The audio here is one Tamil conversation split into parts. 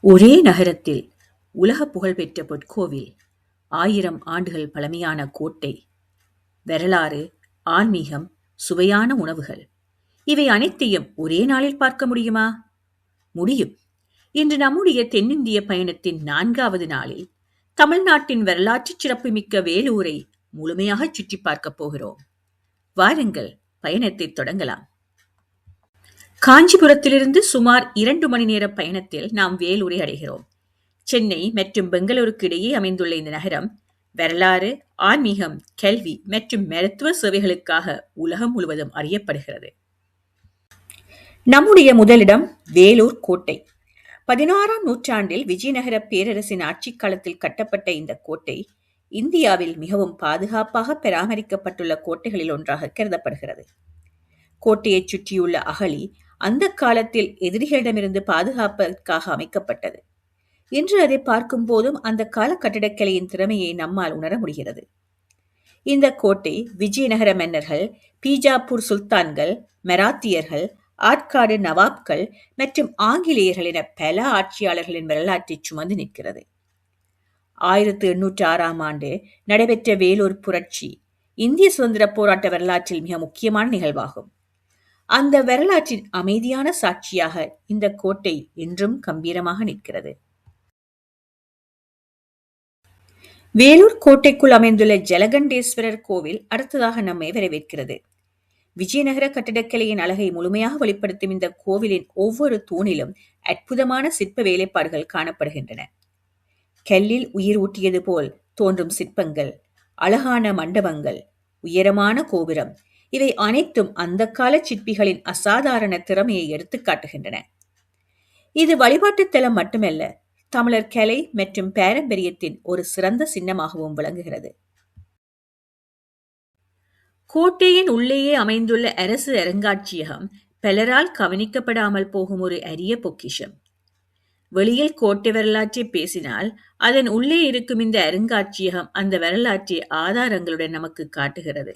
ஒரே நகரத்தில் உலக புகழ்பெற்ற பொற்கோவில், 1000 ஆண்டுகள் பழமையான கோட்டை, வரலாறு, ஆன்மீகம், சுவையான உணவுகள் இவை அனைத்தையும் ஒரே நாளில் பார்க்க முடியுமா? முடியும். இன்று நம்முடைய தென்னிந்திய பயணத்தின் 4வது நாளில் தமிழ்நாட்டின் வரலாற்றுச் சிறப்புமிக்க வேலூரை முழுமையாகச் சுற்றிப் பார்க்கப் போகிறோம். வாருங்கள், பயணத்தைத் தொடங்கலாம். காஞ்சிபுரத்திலிருந்து சுமார் 2 மணி நேர பயணத்தில் நாம் வேலூரை அடைகிறோம். சென்னை மற்றும் பெங்களூருக்கு இடையே அமைந்துள்ள இந்த நகரம் வரலாறு, ஆன்மீகம், கல்வி மற்றும் மருத்துவ சேவைகளுக்காக உலகம் முழுவதும் அறியப்படுகிறது. நம்முடைய முதலிடம் வேலூர் கோட்டை. 16ஆம் நூற்றாண்டில் விஜயநகர பேரரசின் ஆட்சிக் காலத்தில் கட்டப்பட்ட இந்த கோட்டை இந்தியாவில் மிகவும் பாதுகாப்பாக பராமரிக்கப்பட்டுள்ள கோட்டைகளில் ஒன்றாக கருதப்படுகிறது. கோட்டையைச் சுற்றியுள்ள அகழி அந்த காலத்தில் எதிரிகளிடமிருந்து பாதுகாப்பதற்காக அமைக்கப்பட்டது. இன்று அதை பார்க்கும் போதும் அந்த கால கட்டிடக்கலையின் திறமையை நம்மால் உணர முடிகிறது. இந்த கோட்டை விஜயநகர மன்னர்கள், பீஜாப்பூர் சுல்தான்கள், மராத்தியர்கள், ஆற்காடு நவாப்கள் மற்றும் ஆங்கிலேயர்கள் என பல ஆட்சியாளர்களின் வரலாற்றை சுமந்து நிற்கிறது. 1806ஆம் ஆண்டு நடைபெற்ற வேலூர் புரட்சி இந்திய சுதந்திர போராட்ட வரலாற்றில் மிக முக்கியமான நிகழ்வாகும். அந்த வரலாற்றின் அமைதியான சாட்சியாக இந்த கோட்டை இன்றும் கம்பீரமாக நிற்கிறது. வேலூர் கோட்டைக்குள் அமைந்துள்ள ஜலகண்டேஸ்வரர் கோவில் அடுத்ததாக நம்மை வரவேற்கிறது. விஜயநகர கட்டிடக்கலையின் அழகை முழுமையாக வெளிப்படுத்தும் இந்த கோவிலின் ஒவ்வொரு தூணிலும் அற்புதமான சிற்ப வேலைப்பாடுகள் காணப்படுகின்றன. கல்லில் உயிர் ஊட்டியது போல் தோன்றும் சிற்பங்கள், அழகான மண்டபங்கள், உயரமான கோபுரம் இவை அனைத்தும் அந்த கால சிற்பிகளின் அசாதாரண திறமையை எடுத்துக் காட்டுகின்றன. இது வழிபாட்டுத் தலம் மட்டுமல்ல, தமிழர் கலை மற்றும் பாரம்பரியத்தின் ஒரு சிறந்த சின்னமாகவும் விளங்குகிறது. கோட்டையின் உள்ளேயே அமைந்துள்ள அரசு அருங்காட்சியகம் பலரால் கவனிக்கப்படாமல் போகும் ஒரு அரிய பொக்கிஷம். வெளியில் கோட்டை வரலாற்றை பேசினால் அதன் உள்ளே இருக்கும் இந்த அருங்காட்சியகம் அந்த வரலாற்றை ஆதாரங்களுடன் நமக்கு காட்டுகிறது.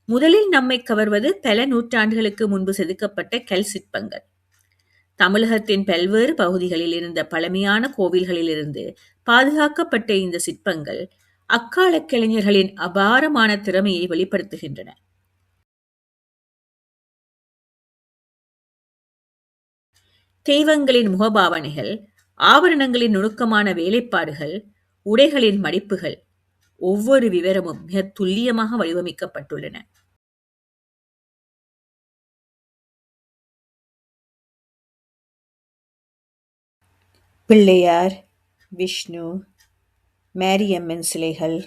முதலில் நம்மை கவர்வது பல நூற்றாண்டுகளுக்கு முன்பு செதுக்கப்பட்ட கல் சிற்பங்கள். தமிழகத்தின் பல்வேறு பகுதிகளில் இருந்த பழமையான கோவில்களிலிருந்து பாதுகாக்கப்பட்ட இந்த சிற்பங்கள் அக்கால கலைஞர்களின் அபாரமான திறமையை வெளிப்படுத்துகின்றன. தெய்வங்களின் முகபாவனைகள், ஆபரணங்களின் நுணுக்கமான வேலைப்பாடுகள், உடைகளின் மடிப்புகள் ஒவ்வொரு விவரமும் மிக துல்லியமாக வடிவமைக்கப்பட்டுள்ளன. பிள்ளையார், விஷ்ணு, மாரியம்மன் சிலைகள்,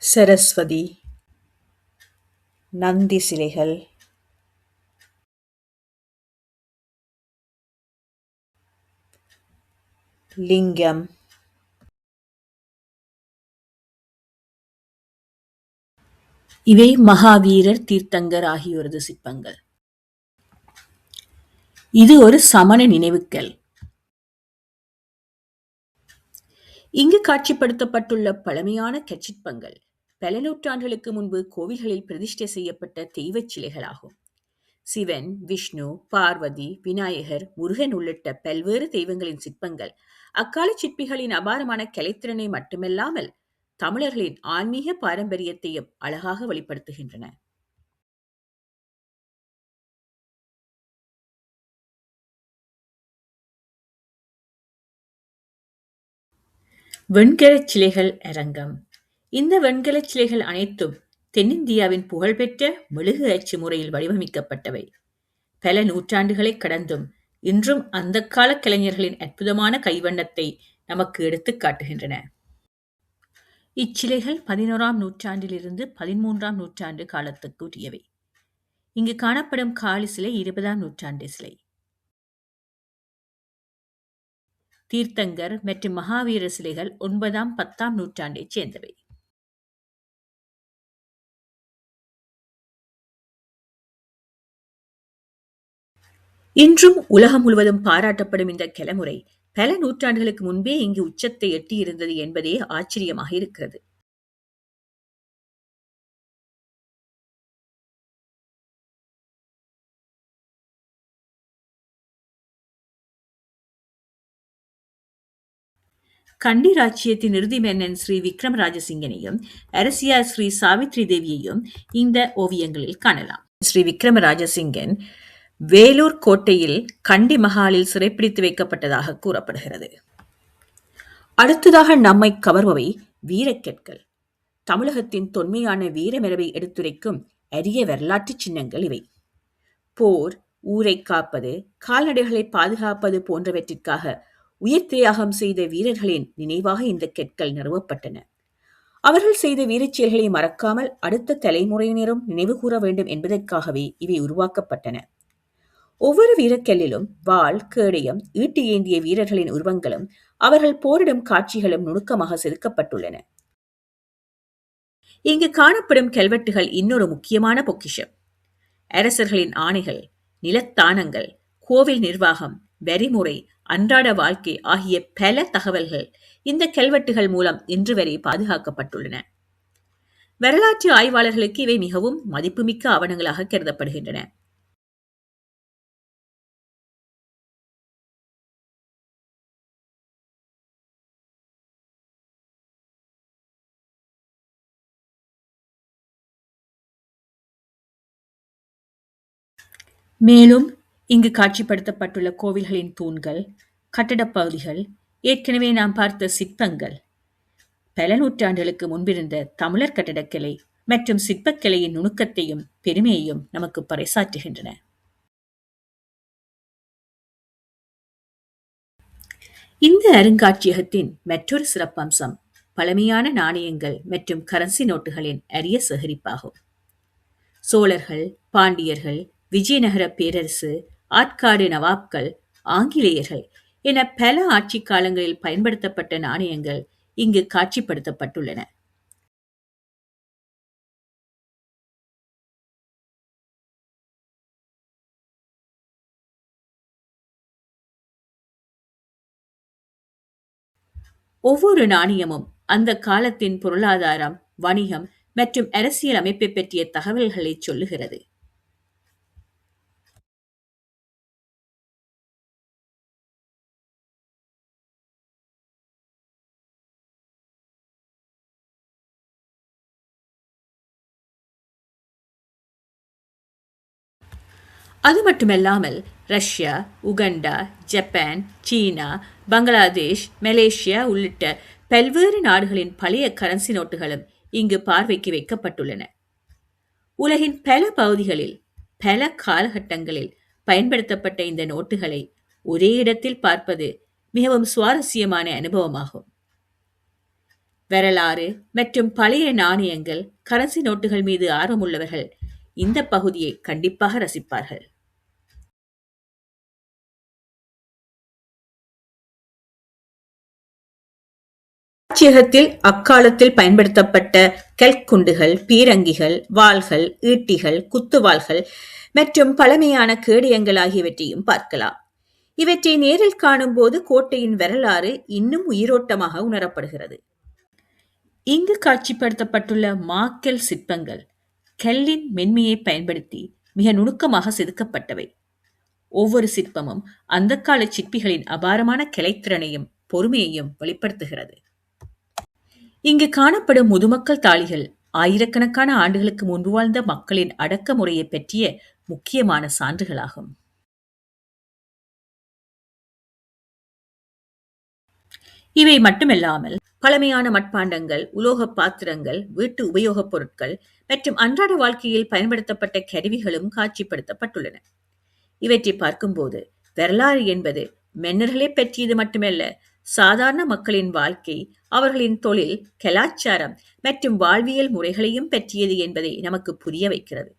சரஸ்வதி, நந்தி சிலைகள், லிங்கம், இவை மகாவீரர், தீர்த்தங்கர் ஆகியோரது சிற்பங்கள். இது ஒரு சமண நினைவுக்கல். இங்கு காட்சிப்படுத்தப்பட்டுள்ள பழமையான கற்சிற்பங்கள் பல நூற்றாண்டுகளுக்கு முன்பு கோவில்களில் பிரதிஷ்டை செய்யப்பட்ட தெய்வச் சிலைகளாகும். சிவன், விஷ்ணு, பார்வதி, விநாயகர், முருகன் உள்ளிட்ட பல்வேறு தெய்வங்களின் சிற்பங்கள் அக்கால சிற்பிகளின் அபாரமான கலைத்திறனை மட்டுமல்லாமல் தமிழர்களின் ஆன்மீக பாரம்பரியத்தையும் அழகாக வெளிப்படுத்துகின்றன. வெண்கலச் சிலைகள் அரங்கம். இந்த வெண்கலச் சிலைகள் அனைத்தும் தென்னிந்தியாவின் புகழ்பெற்ற மெழுகு அச்சு முறையில் வடிவமைக்கப்பட்டவை. பல நூற்றாண்டுகளை கடந்தும் இன்றும் அந்த கால கலைஞர்களின் அற்புதமான கைவண்ணத்தை நமக்கு எடுத்துக் காட்டுகின்றன. இச்சிலைகள் 11ஆம் நூற்றாண்டிலிருந்து 13ஆம் நூற்றாண்டு காலத்துக்கு உரியவை. இங்கு காணப்படும் காளி சிலை 20ஆம் நூற்றாண்டு சிலை. தீர்த்தங்கர் மற்றும் மகாவீரர் சிலைகள் 9ஆம் 10ஆம் நூற்றாண்டைச் சேர்ந்தவை. இன்றும் உலகம் முழுவதும் பாராட்டப்படும் இந்த கலைமுறை பல நூற்றாண்டுகளுக்கு முன்பே இங்கு உச்சத்தை எட்டியிருந்தது என்பதே ஆச்சரியமாக இருக்கிறது. கண்டி ராச்சியத்தின் இறுதி மன்னன் ஸ்ரீ விக்ரமராஜசிங்கனையும் அரசியார் ஸ்ரீ சாவித்ரி தேவியையும் இந்த ஓவியங்களில் காணலாம். ஸ்ரீ விக்ரமராஜசிங்கன் வேலூர் கோட்டையில் கண்டி மஹாலில் சிறைப்பிடித்து வைக்கப்பட்டதாக கூறப்படுகிறது. அடுத்ததாக நம்மை கவர்பவை வீரக்கற்கள். தமிழகத்தின் தொன்மையான வீரமரபை எடுத்துரைக்கும் அரிய வரலாற்று சின்னங்கள் இவை. போர், ஊரை காப்பது, கால்நடைகளை பாதுகாப்பது போன்றவற்றிற்காக உயிர் தியாகம் செய்த வீரர்களின் நினைவாக இந்த கற்கள் நிறுவப்பட்டன. அவர்கள் செய்த வீரச் செயல்களை மறக்காமல் அடுத்த தலைமுறையினரும் நினைவு கூற வேண்டும் என்பதற்காகவே இவை உருவாக்கப்பட்டன. ஒவ்வொரு வீரக்கல்லிலும் வாள், கேடயம், ஈட்டி ஏந்திய வீரர்களின் உருவங்களும் அவர்கள் போரிடும் காட்சிகளும் நுணுக்கமாக செதுக்கப்பட்டுள்ளன. இங்கு காணப்படும் கல்வெட்டுகள் இன்னொரு முக்கியமான பொக்கிஷம். அரசர்களின் ஆணைகள், நிலத்தானங்கள், கோவில் நிர்வாகம், வரிமுறை, அன்றாட வாழ்க்கை ஆகிய பல தகவல்கள் இந்த கல்வெட்டுகள் மூலம் இன்று வரை பாதுகாக்கப்பட்டுள்ளன. வரலாற்று ஆய்வாளர்களுக்கு இவை மிகவும் மதிப்புமிக்க ஆவணங்களாக கருதப்படுகின்றன. மேலும் இங்கு காட்சிப்படுத்தப்பட்டுள்ள கோவில்களின் தூண்கள், கட்டடப் பகுதிகள், ஏற்கனவே நாம் பார்த்த சிற்பங்கள் பல நூற்றாண்டுகளுக்கு முன்பிருந்த தமிழர் கட்டடக்கலை மற்றும் சிற்பக்கலையின் நுணுக்கத்தையும் பெருமையையும் நமக்கு பறைசாற்றுகின்றன. இந்த அருங்காட்சியகத்தின் மற்றொரு சிறப்பம்சம் பழமையான நாணயங்கள் மற்றும் கரன்சி நோட்டுகளின் அரிய சேகரிப்பாகும். சோழர்கள், பாண்டியர்கள், விஜயநகர பேரரசு, ஆற்காடு நவாப்கள், ஆங்கிலேயர்கள் என பல ஆட்சி காலங்களில் பயன்படுத்தப்பட்ட நாணயங்கள் இங்கு காட்சிப்படுத்தப்பட்டுள்ளன. ஒவ்வொரு நாணயமும் அந்த காலத்தின் பொருளாதாரம், வணிகம் மற்றும் அரசியல் அமைப்பை பற்றிய தகவல்களை சொல்லுகிறது. அது மட்டுமல்லாமல் ரஷ்யா, உகண்டா, ஜப்பான், சீனா, பங்களாதேஷ், மலேசியா உள்ளிட்ட பல்வேறு நாடுகளின் பழைய கரன்சி நோட்டுகளும் இங்கு பார்வைக்கு வைக்கப்பட்டுள்ளன. உலகின் பல பகுதிகளில் பல காலகட்டங்களில் பயன்படுத்தப்பட்ட இந்த நோட்டுகளை ஒரே இடத்தில் பார்ப்பது மிகவும் சுவாரஸ்யமான அனுபவமாகும். வரலாறு மற்றும் பழைய நாணயங்கள், கரன்சி நோட்டுகள் மீது ஆர்வமுள்ளவர்கள் இந்த பகுதியை கண்டிப்பாக ரசிப்பார்கள். காட்சியகத்தில் அக்காலத்தில் பயன்படுத்தப்பட்ட கல்குண்டுகள், பீரங்கிகள், வாள்கள், ஈட்டிகள், குத்துவாள்கள் மற்றும் பழமையான கேடயங்கள் ஆகியவற்றையும் பார்க்கலாம். இவற்றை நேரில் காணும்போது கோட்டையின் வரலாறு இன்னும் உயிரோட்டமாக உணரப்படுகிறது. இங்கு காட்சிப்படுத்தப்பட்டுள்ள மாக்கல் சிற்பங்கள் கல்லின் மென்மையை பயன்படுத்தி மிக நுணுக்கமாக செதுக்கப்பட்டவை. ஒவ்வொரு சிற்பமும் அந்த கால சிற்பிகளின் அபாரமான கலைத்திறனையும் பொறுமையையும் வெளிப்படுத்துகிறது. இங்கு காணப்படும் முதுமக்கள் தாழிகள் ஆயிரக்கணக்கான ஆண்டுகளுக்கு முன்பு வாழ்ந்த மக்களின் அடக்குமுறையை பற்றிய முக்கியமான சான்றுகளாகும். இவை மட்டுமல்லாமல் பழமையான மட்பாண்டங்கள், உலோக பாத்திரங்கள், வீட்டு உபயோகப் பொருட்கள் மற்றும் அன்றாட வாழ்க்கையில் பயன்படுத்தப்பட்ட கருவிகளும் காட்சிப்படுத்தப்பட்டுள்ளன. இவற்றை பார்க்கும்போது வரலாறு என்பது மன்னர்களை பற்றியது மட்டுமல்ல, சாதாரண மக்களின் வாழ்க்கை, அவர்களின் தொழில், கலாச்சாரம் மற்றும் வாழ்வியல் முறைகளையும் பற்றியது என்பதை நமக்கு புரிய வைக்கிறது.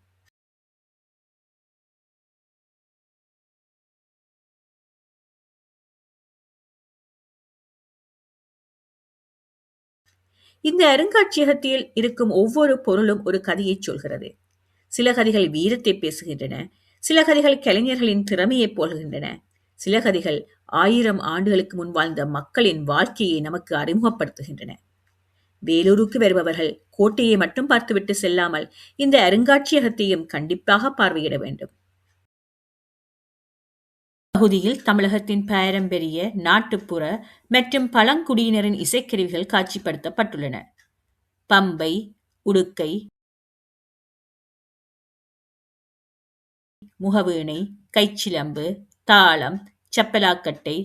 இந்த அருங்காட்சியகத்தில் இருக்கும் ஒவ்வொரு பொருளும் ஒரு கதையை சொல்கிறது. சில கதைகள் வீரத்தை பேசுகின்றன, சில கதைகள் கலைஞர்களின் திறமையை போல்கின்றன, சில கதைகள் 1000 ஆண்டுகளுக்கு முன் வாழ்ந்த மக்களின் வாழ்க்கையை நமக்கு அறிமுகப்படுத்துகின்றன. வேலூருக்கு வருபவர்கள் கோட்டையை மட்டும் பார்த்துவிட்டு செல்லாமல் இந்த அருங்காட்சியகத்தையும் கண்டிப்பாக பார்வையிட வேண்டும். பகுதியில் தமிழகத்தின் பாரம்பரிய நாட்டுப்புற மற்றும் பழங்குடியினரின் இசைக்கருவிகள் காட்சிப்படுத்தப்பட்டுள்ளன. பம்பை, உடுக்கை, முகவீணை, கைச்சிலம்பு, தாளம், சப்பலாக்கட்டை,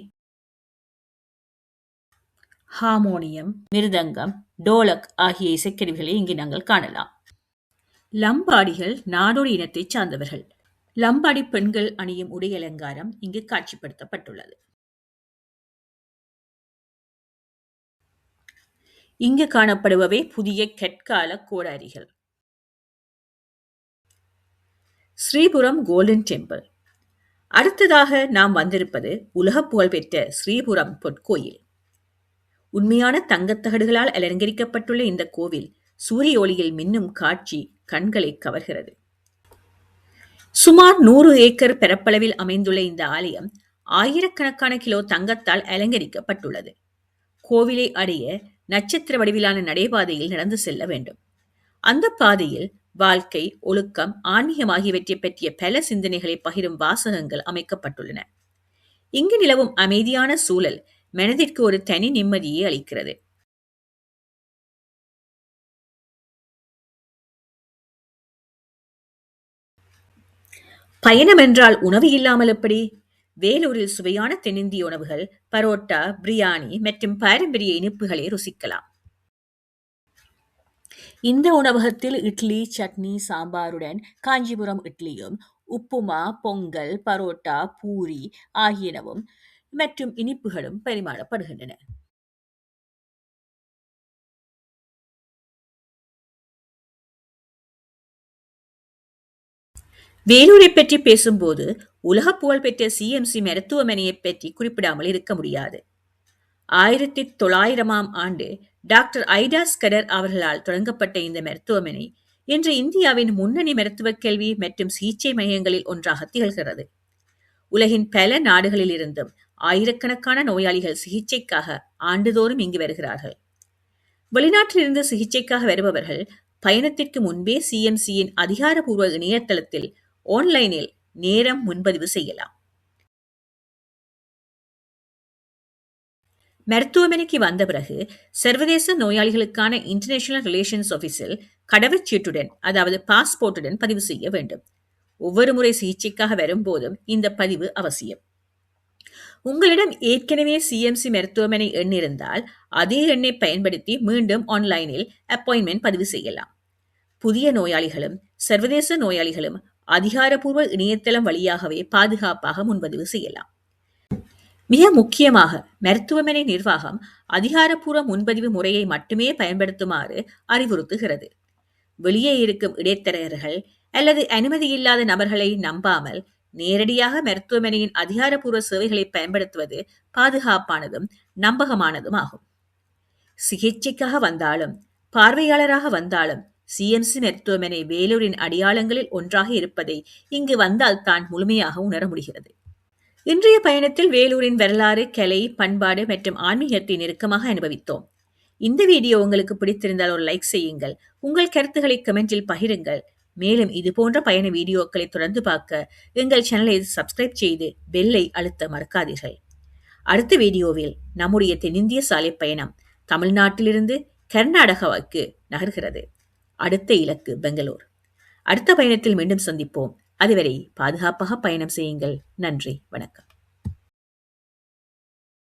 ஹார்மோனியம், மிருதங்கம், டோலக் ஆகிய இசைக்கருவிகளை இங்கு நாங்கள் காணலாம். லம்பாடிகள் நாடோடி இனத்தைச் சார்ந்தவர்கள். லம்பாடி பெண்கள் அணியும் உடை அலங்காரம் இங்கு காட்சிப்படுத்தப்பட்டுள்ளது. இங்கு காணப்படுபவை புதிய கற்கால கோடாரிகள். Sripuram golden temple. அடுத்ததாக நாம் வந்திருப்பது உலக புகழ்பெற்ற ஸ்ரீபுரம் பொற்கோயில். உண்மையான தங்கத்தகடுகளால் அலங்கரிக்கப்பட்டுள்ள இந்த கோவில் சூரிய ஒளியில் மின்னும் காட்சி கண்களை கவர்கிறது. சுமார் 100 ஏக்கர் பரப்பளவில் அமைந்துள்ள இந்த ஆலயம் ஆயிரக்கணக்கான கிலோ தங்கத்தால் அலங்கரிக்கப்பட்டுள்ளது. கோவிலை அடைய நட்சத்திர வடிவிலான நடைபாதையில் நடந்து செல்ல வேண்டும். அந்த பாதையில் வாழ்க்கை, ஒழுக்கம், ஆன்மீகம் ஆகியவற்றை பற்றிய பல சிந்தனைகளை பகிரும் வாசகங்கள் அமைக்கப்பட்டுள்ளன. இங்கு நிலவும் அமைதியான சூழல் மனதிற்கு ஒரு தனி நிம்மதியை அளிக்கிறது. பயணம் என்றால் உணவு இல்லாமல் எப்படி? வேலூரில் சுவையான தென்னிந்திய உணவுகள், பரோட்டா, பிரியாணி மற்றும் பாரம்பரிய இனிப்புகளை ருசிக்கலாம். இந்த உணவகத்தில் இட்லி, சட்னி, சாம்பாருடன் காஞ்சிபுரம் இட்லியும், உப்புமா, பொங்கல், பரோட்டா, பூரி ஆகியனவும் மற்றும் இனிப்புகளும் பரிமாறப்படுகின்றன. வேலூரை பற்றி பேசும்போது உலக புகழ்பெற்ற சிஎம்சி மருத்துவமனையை பற்றி குறிப்பிடாமல் இருக்க முடியாது. 1900ஆம் ஆண்டு டாக்டர் ஐடா ஸ்கடர் அவர்களால் தொடங்கப்பட்ட இந்த மருத்துவமனை இன்று இந்தியாவின் முன்னணி மருத்துவ கல்வி மற்றும் சிகிச்சை மையங்களில் ஒன்றாக திகழ்கிறது. உலகின் பல நாடுகளில் இருந்தும் ஆயிரக்கணக்கான நோயாளிகள் சிகிச்சைக்காக ஆண்டுதோறும் இங்கு வருகிறார்கள். வெளிநாட்டிலிருந்து சிகிச்சைக்காக வருபவர்கள் பயணத்திற்கு முன்பே சிஎம்சியின் அதிகாரப்பூர்வ இணையதளத்தில் ஆன்லைனில் நேரம் முன்பதிவு செய்யலாம். மருத்துவமனைக்கு வந்த பிறகு சர்வதேச நோயாளிகளுக்கான இன்டர்நேஷனல் ரிலேஷன்ஸ் ஆபீஸில் கடவுச்சீட்டுடன், அதாவது பாஸ்போர்ட்டுடன் பதிவு செய்ய வேண்டும். ஒவ்வொரு முறை சிகிச்சைக்காக வரும்போதும் இந்த பதிவு அவசியம். உங்களிடம் ஏற்கனவே சிஎம்சி மருத்துவமனை எண் இருந்தால் அதே எண்ணை பயன்படுத்தி மீண்டும் ஆன்லைனில் அப்பாயின்மெண்ட் பதிவு செய்யலாம். புதிய நோயாளிகளும் சர்வதேச நோயாளிகளும் அதிகாரப்பூர்வ இணையதளம் வழியாகவே பாதுகாப்பாக முன்பதிவு செய்யலாம். மிக முக்கியமாக மருத்துவமனை நிர்வாகம் அதிகாரப்பூர்வ முன்பதிவு முறையை மட்டுமே பயன்படுத்துமாறு அறிவுறுத்துகிறது. வெளியே இருக்கும் இடைத்தரகர்கள் அல்லது அனுமதியில்லாத நபர்களை நம்பாமல் நேரடியாக மருத்துவமனையின் அதிகாரப்பூர்வ சேவைகளை பயன்படுத்துவது பாதுகாப்பானதும் நம்பகமானதும் ஆகும். சிகிச்சைக்காக வந்தாலும் பார்வையாளராக வந்தாலும் சிஎம்சி மருத்துவமனை வேலூரின் அடையாளங்களில் ஒன்றாக இருப்பதை இங்கு வந்தால் தான் முழுமையாக உணர முடிகிறது. இன்றைய பயணத்தில் வேலூரின் வரலாறு, கலை, பண்பாடு மற்றும் ஆன்மீகத்தை நெருக்கமாக அனுபவித்தோம். இந்த வீடியோ உங்களுக்கு பிடித்திருந்தால் ஒரு லைக் செய்யுங்கள். உங்கள் கருத்துக்களை கமெண்டில் பகிருங்கள். மேலும் இது போன்ற பயண வீடியோக்களை தொடர்ந்து பார்க்க எங்கள் சேனலை சப்ஸ்கிரைப் செய்து பெல்லை அழுத்த மறக்காதீர்கள். அடுத்த வீடியோவில் நம்முடைய தென்னிந்திய சாலை பயணம் தமிழ்நாட்டிலிருந்து கர்நாடகாவுக்கு நகர்கிறது. அடுத்த இலக்கு பெங்களூர். அடுத்த பயணத்தில் மீண்டும் சந்திப்போம். அதுவரை பாதுகாப்பாக பயணம் செய்யுங்கள். நன்றி, வணக்கம்.